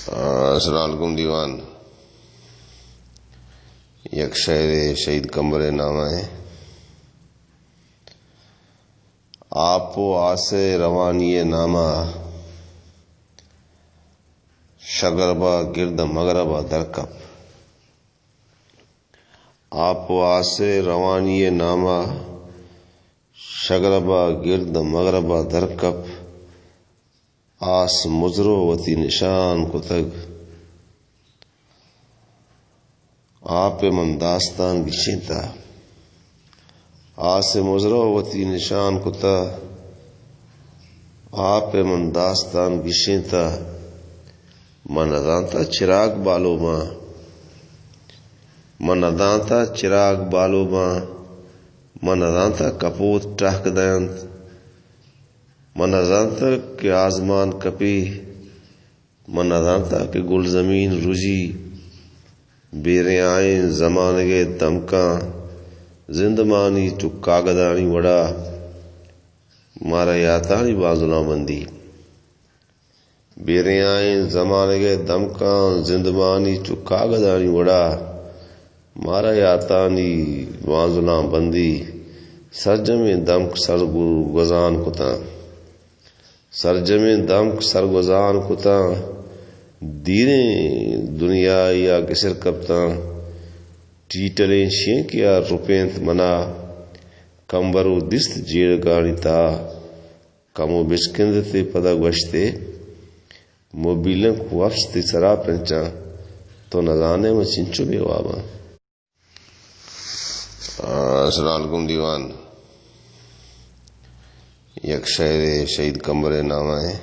السلام علیکم دیوان. یک شعر شہید قمر نامہ ہے. آپ و آسے روانی نامہ شگربا گرد مغربا درکب. آپ و آسے روانی نامہ شگربا گرد مغربا درکب. آس مزرو وتی نشان کتگ. آپ من داستان گشینتا. آس مزرو وتی نشان کتا. آپ من داستان گشینتا. من ادانتا چراغ بالو ماں. من ادانتا چراغ بالو ماں. من ادانتا کپوت ٹہک دینت. من ادانتا کہ آزمان کپی. من ادانتا کہ گل زمین رجی. بیرے آئیں زمانگے دمکاں. زندمانی تو کاغدانی وڑا. مارا یاتانی بازنا بندی. بیرے آئیں زمانگے دمکاں. زندمانی تو کاغدانی وڑا. مارا یاتانی بازنا بندی. سرجم دمک سرگزان کتا. سرجم دمک سرگزان کتا. دیریں دنیا یا کسر کپتاں. ٹیٹلیں شیں کیا روپینت منا. کمبرو دست جیڑ گانی تا. کمو بچکندتے پدا گوشتے. موبیلن کو وفستی سرا پنچاں. تو نزانے میں چنچو بے وابا. السلام علیکم دیوان. یک شعر شہید قمر نامہ ہے.